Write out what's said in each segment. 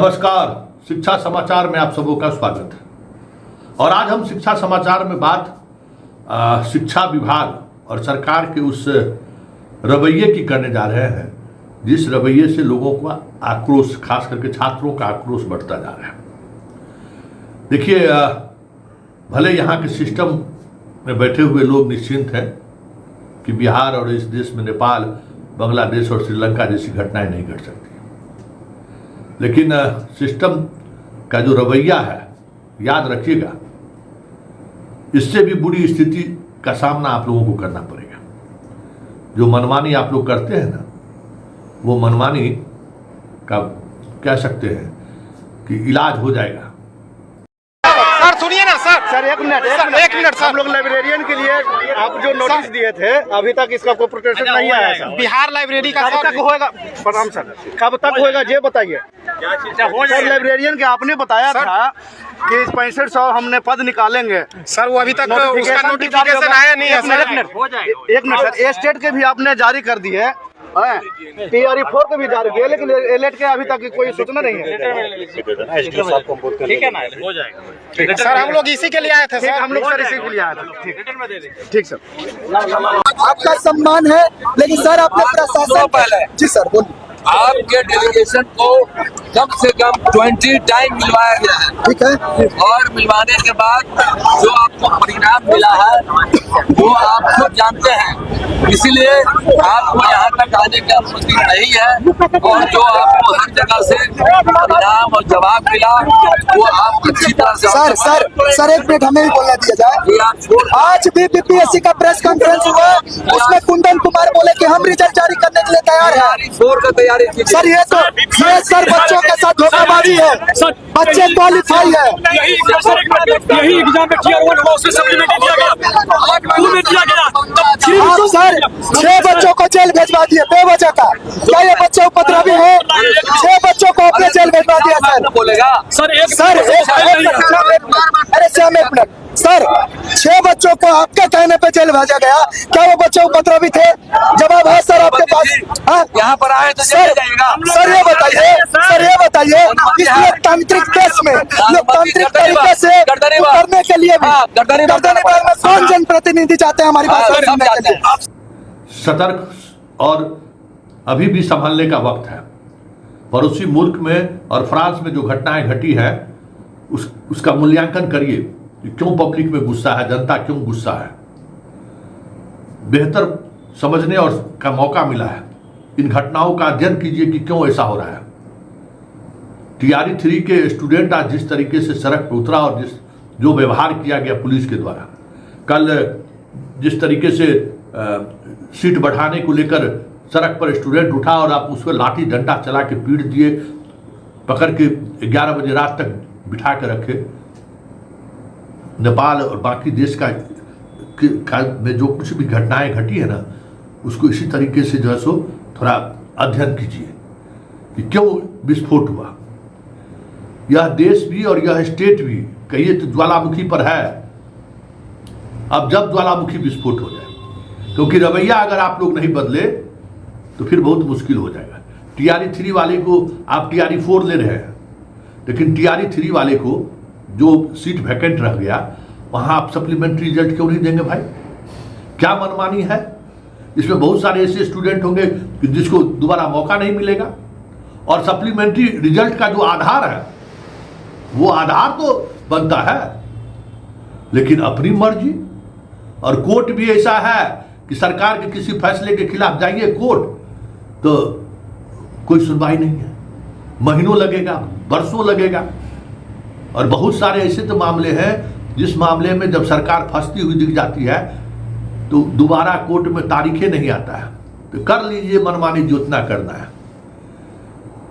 नमस्कार, शिक्षा समाचार में आप सबों का स्वागत है। और आज हम शिक्षा समाचार में बात शिक्षा विभाग और सरकार के उस रवैये की करने जा रहे हैं जिस रवैये से लोगों का आक्रोश, खास करके छात्रों का आक्रोश बढ़ता जा रहा है। देखिए, भले यहाँ के सिस्टम में बैठे हुए लोग निश्चिंत हैं कि बिहार और इस देश में नेपाल, बांग्लादेश और श्रीलंका जैसी घटनाएं नहीं घट सकती, लेकिन सिस्टम का जो रवैया है, याद रखिएगा, इससे भी बुरी स्थिति का सामना आप लोगों को करना पड़ेगा। जो मनमानी आप लोग करते हैं ना, वो मनमानी का कह सकते हैं कि इलाज हो जाएगा। सर सुनिए ना सर, एक मिनट सर, हम लोग लाइब्रेरियन के लिए आप जो नोटिस दिए थे, अभी तक इसका कोई प्रोटेक्शन नहीं आया सर। बिहार लाइब्रेरी का कब तक होएगा? प्रणाम सर, कब तक होएगा ये बताइए सर। लाइब्रेरियन के आपने बताया था कि 6500 हमने पद निकालेंगे सर, वो अभी तक उसका नोटिफिकेशन आया नहीं है सर। एक मिनट सर, ए स्टेट के भी आपने जारी कर दी है, TRE 4 के भी जारी किया, लेकिन एलेट के अभी तक कोई सूचना नहीं है। ठीक है ना, हो जाएगा सर। हम लोग इसी के लिए आए थे सर, हम लोग सर इसी के लिए आए थे। ठीक सर, आपका सम्मान है, लेकिन सर आपने प्रशासन जी सर बोलिए। आपके डेलीगेशन को कम से कम 20 टाइम मिलवाया गया है, ठीक है, और मिलवाने के बाद जो आपको परिणाम मिला है वो आप खुद जानते हैं। इसीलिए आपको यहाँ तक आने की अनुमति नहीं है, और जो आपको हर जगह से परिणाम और जवाब मिला वो आप अच्छी तरह से सर एक मिनट हमें भी बोलना दिया जाए। आज भी BPSC का प्रेस कॉन्फ्रेंस हुआ, उसमें कुंदन कुमार बोले कि हम रिजल्ट जारी करने के लिए तैयार हैं। सर ये तो सर बच्चों के साथ धोखाधड़ी है, बच्चे क्वालिफाई है। यही एग्जाम में Tier 1 का उससे सप्लीमेंट्री दिया गया। आप सर 6 बच्चों को जेल भेजवा दिए बेवजह का। क्या ये बच्चे उपद्रवी है? 6 बच्चों को अपने जेल भेजवा दिया सर। बोलेगा सर अरे श्याम एक मिनट सर, 6 बच्चों को आपके कहने पे जेल भेजा गया, क्या वो बच्चे उपद्रवी थे? जवाब है सर आपके पास? यहाँ पर आए तो सर ये बताइए इस लोकतांत्रिक देश में लोकतांत्रिक तरीके से करने के लिए भी गर्दनीबाग में कौन जनप्रतिनिधि चाहते हैं हमारी बात सुनने के लिए? सतर्क और अभी भी संभलने का वक्त है। पड़ोसी मुल्क में और फ्रांस में जो घटनाएं घटी है उसका मूल्यांकन करिए कि क्यों पब्लिक में गुस्सा है, जनता क्यों गुस्सा है। बेहतर समझने और का मौका मिला है। इन घटनाओं का अध्ययन कीजिए कि क्यों ऐसा हो रहा है। TRE 3 के स्टूडेंट आज जिस तरीके से सड़क पर उतरा और जो व्यवहार किया गया पुलिस के द्वारा, कल जिस तरीके से सीट बढ़ाने को लेकर सड़क पर स्टूडेंट उठा और आप उस पर लाठी डंडा चला के पीट दिए, पकड़ के 11 बजे रात तक बिठा के रखे। नेपाल और बाकी देश का में जो कुछ भी घटनाएं घटी है ना, उसको इसी तरीके से जो है सो थोड़ा अध्ययन कीजिए कि क्यों विस्फोट हुआ। यह देश भी और यह स्टेट भी कहिए तो ज्वालामुखी पर है। अब जब ज्वालामुखी विस्फोट हो जाए, क्योंकि रवैया अगर आप लोग नहीं बदले तो फिर बहुत मुश्किल हो जाएगा। TRE 3 वाले को आप TRE 4 ले रहे हैं, लेकिन TRE 3 वाले को जो सीट वैकेंट रह गया वहां आप सप्लीमेंट्री रिजल्ट क्यों नहीं देंगे भाई? क्या मनमानी है? इसमें बहुत सारे ऐसे स्टूडेंट होंगे जिसको दोबारा मौका नहीं मिलेगा, और सप्लीमेंट्री रिजल्ट का जो आधार है वो आधार तो बनता है, लेकिन अपनी मर्जी। और कोर्ट भी ऐसा है कि सरकार के किसी फैसले के खिलाफ जाइए कोर्ट तो कोई सुनवाई नहीं है, महीनों लगेगा, वर्षों लगेगा। और बहुत सारे ऐसे तो मामले हैं जिस मामले में जब सरकार फंसती हुई दिख जाती है तो दोबारा कोर्ट में तारीखें नहीं आता है। तो कर लीजिए मनमानी जितना करना है।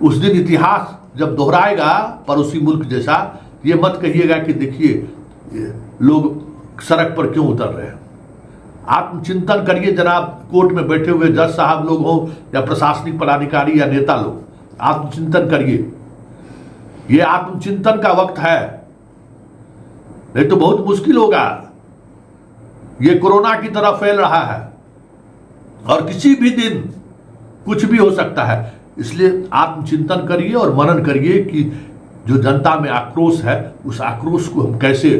उस दिन इतिहास जब दोहराएगा पड़ोसी मुल्क जैसा, ये मत कहिएगा कि देखिए लोग सड़क पर क्यों उतर रहे हैं। आत्मचिंतन करिए जनाब, कोर्ट में बैठे हुए जज साहब लोग हो या प्रशासनिक पदाधिकारी या नेता लोग, आत्मचिंतन करिए। ये आत्मचिंतन का वक्त है, नहीं तो बहुत मुश्किल होगा। ये कोरोना की तरह फैल रहा है और किसी भी दिन कुछ भी हो सकता है। इसलिए आत्मचिंतन करिए और मनन करिए कि जो जनता में आक्रोश है उस आक्रोश को हम कैसे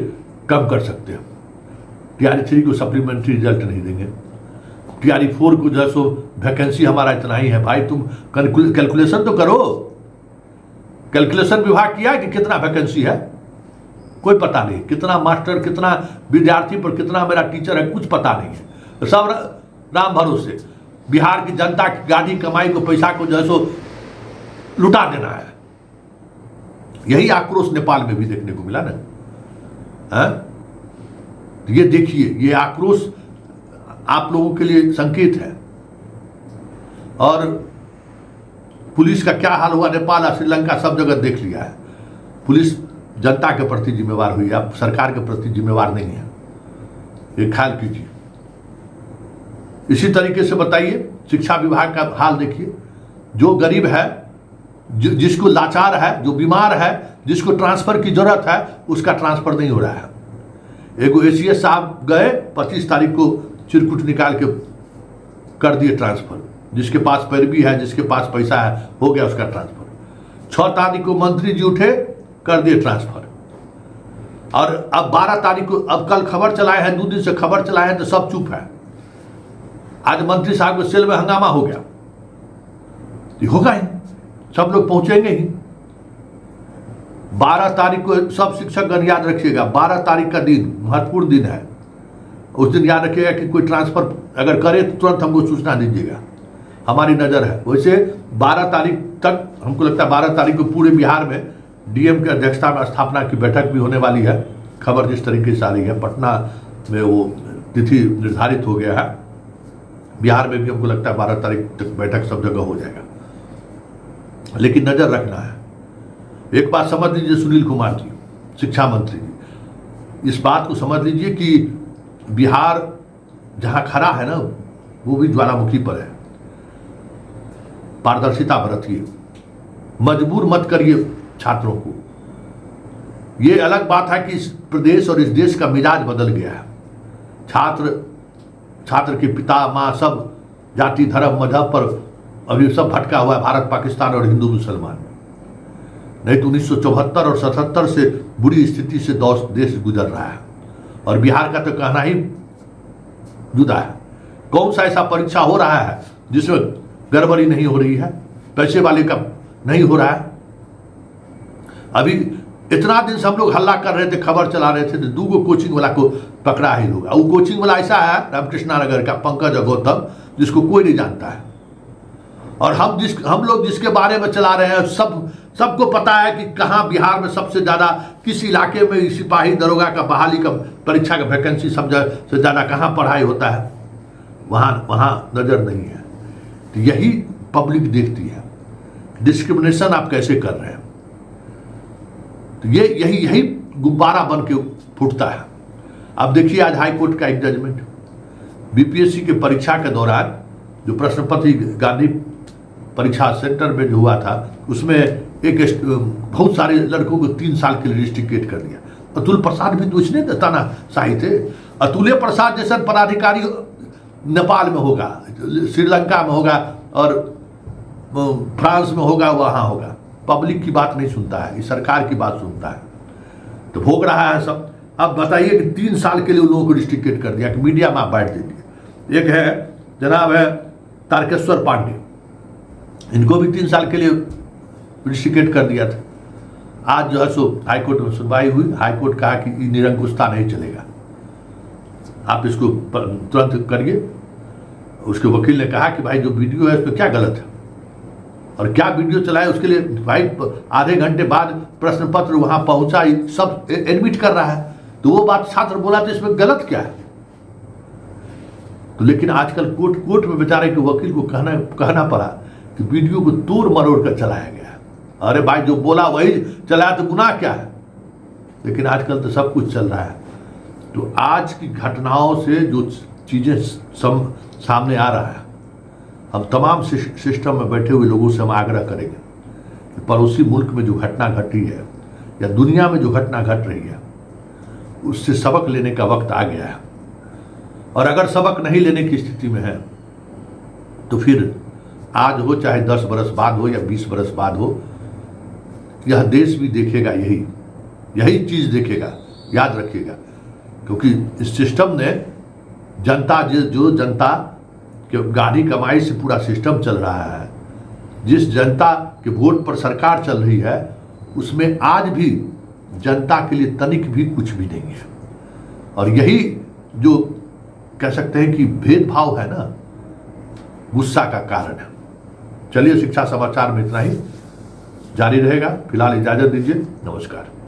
कम कर सकते हैं। TRE 3 को सप्लीमेंट्री रिजल्ट नहीं देंगे, TRE 4 को जो है सो वैकेंसी हमारा इतना ही है, भाई तुम कैलकुलेशन तो करो। कैलकुलेशन विभाग किया कि कितना वैकेंसी है, कोई पता नहीं। कितना मास्टर, कितना विद्यार्थी पर कितना मेरा टीचर है, कुछ पता नहीं है। सब राम भरोसे बिहार की जनता की गाड़ी कमाई को, पैसा को जो है सो लुटा देना है। यही आक्रोश नेपाल में भी देखने को मिला ना। ये देखिए, ये आक्रोश आप लोगों के लिए संकेत है। और पुलिस का क्या हाल हुआ नेपाल और श्रीलंका सब जगह देख लिया है। पुलिस जनता के प्रति जिम्मेवार हुई, अब सरकार के प्रति जिम्मेवार नहीं है, ये ख्याल कीजिए। इसी तरीके से बताइए शिक्षा विभाग का हाल देखिए। जो गरीब है, जिसको लाचार है, जो बीमार है, जिसको ट्रांसफर की जरूरत है, उसका ट्रांसफर नहीं हो रहा है। एगो ACS साहब गए 25 तारीख को चिरकुट निकाल के कर दिए ट्रांसफर। जिसके पास पैरवी है, जिसके पास पैसा है, हो गया उसका ट्रांसफर। 6 तारीख को मंत्री जी उठे, कर दिए ट्रांसफर। और अब 12 तारीख को, अब कल खबर चलाए हैं, 2 दिन से खबर चलाए हैं तो सब चुप है। आज मंत्री साहब के सेल में हंगामा हो गया। ये होगा ही, सब लोग पहुंचेंगे ही। 12 तारीख को सब शिक्षकगण याद रखिएगा, 12 तारीख का दिन महत्वपूर्ण दिन है। उस दिन याद रखिएगा कि कोई ट्रांसफर अगर करे तो तुरंत हमको सूचना दीजिएगा, हमारी नज़र है। वैसे 12 तारीख तक हमको लगता है 12 तारीख को पूरे बिहार में DM की अध्यक्षता में स्थापना की बैठक भी होने वाली है। खबर जिस तरीके से आ रही है, पटना में वो तिथि निर्धारित हो गया है। बिहार में भी हमको लगता है 12 तारीख तक बैठक सब जगह हो जाएगा। लेकिन नज़र रखना है। एक बात समझ लीजिए सुनील कुमार जी, शिक्षा मंत्री जी, इस बात को समझ लीजिए कि बिहार जहां खड़ा है ना, वो भी ज्वालामुखी पर है। पारदर्शिता बरतिए, मजबूर मत करिए छात्रों को। ये अलग बात है कि इस प्रदेश और इस देश का मिजाज बदल गया है। छात्र के पिता माँ सब जाति धर्म मजहब पर अभी सब भटका हुआ है, भारत पाकिस्तान और हिंदू मुसलमान। नहीं तो 1974 और 77 से बुरी स्थिति से देश गुजर रहा है। और बिहार का तो कहना ही जुदा है। कौन सा ऐसा परीक्षा हो रहा है जिसमें गड़बड़ी नहीं हो रही है, पैसे वाले का नहीं हो रहा है। अभी इतना दिन से हम लोग हल्ला कर रहे थे, खबर चला रहे थे, तो 2 कोचिंग वाला को पकड़ा है लोग। वो कोचिंग वाला ऐसा है रामकृष्णा नगर का पंकज और गौतम, जिसको कोई नहीं जानता है। और हम लोग जिसके बारे में चला रहे हैं, सबको पता है कि कहाँ बिहार में सबसे ज़्यादा किस इलाके में सिपाही दरोगा का बहाली का परीक्षा का वैकेंसी सब से ज़्यादा कहाँ पढ़ाई होता है, वहाँ नज़र नहीं है। तो यही पब्लिक देखती है, डिस्क्रिमिनेशन आप कैसे कर रहे हैं। तो यही गुब्बारा बन के फूटता है। अब देखिए आज हाई कोर्ट का एक जजमेंट, BPSC के परीक्षा के दौरान जो प्रश्न पत्र गांधी परीक्षा सेंटर में जो हुआ था, उसमें एक बहुत सारे लड़कों को 3 साल के लिए रिस्ट्रिक्टेड कर दिया। अतुल प्रसाद भी तो इसने तानाशाही थे। अतुल्य प्रसाद जैसा पदाधिकारी नेपाल में होगा, श्रीलंका में होगा और फ्रांस में होगा, वहाँ होगा। पब्लिक की बात नहीं सुनता है, इस सरकार की बात सुनता है। तो भोग रहा है सब। अब बताइए कि 3 साल के लिए उन लोगों को रिस्ट्रिक्टेड कर दिया कि मीडिया में आप बैठ दीजिए। एक है जनाब है तारकेश्वर पांडे, इनको भी 3 साल के लिए रिस्ट्रिक्टेड कर दिया था। आज जो है सो हाईकोर्ट में सुनवाई हुई। हाईकोर्ट कहा कि निरंकुशता नहीं चलेगा, आप इसको तुरंत करिए। उसके वकील ने कहा कि भाई जो वीडियो है उसमें क्या गलत है और क्या वीडियो चलाए, उसके लिए भाई आधे घंटे बाद प्रश्न पत्र वहां पहुंचा, सब एडमिट कर रहा है। तो वो बात छात्र बोला तो इसमें गलत क्या है। तो लेकिन आजकल कोर्ट में बेचारे के वकील को कहना पड़ा कि वीडियो को तोड़ मरोड़ कर चलाया गया। अरे भाई जो बोला वही चलाया तो गुनाह क्या है। लेकिन आजकल तो सब कुछ चल रहा है। तो आज की घटनाओं से जो चीजें सामने आ रहा है, हम तमाम सिस्टम में बैठे हुए लोगों से हम आग्रह करेंगे कि पड़ोसी मुल्क में जो घटना घटी है या दुनिया में जो घटना घट रही है, उससे सबक लेने का वक्त आ गया है। और अगर सबक नहीं लेने की स्थिति में है तो फिर आज हो चाहे 10 बरस बाद हो या 20 बरस बाद हो, यह देश भी देखेगा यही चीज देखेगा, याद रखिएगा। क्योंकि इस सिस्टम ने जनता जो जनता के गाड़ी कमाई से पूरा सिस्टम चल रहा है, जिस जनता के वोट पर सरकार चल रही है, उसमें आज भी जनता के लिए तनिक भी कुछ भी नहीं है। और यही जो कह सकते हैं कि भेदभाव है ना, गुस्सा का कारण है। चलिए, शिक्षा समाचार में इतना ही, जारी रहेगा। फिलहाल इजाजत दीजिए, नमस्कार।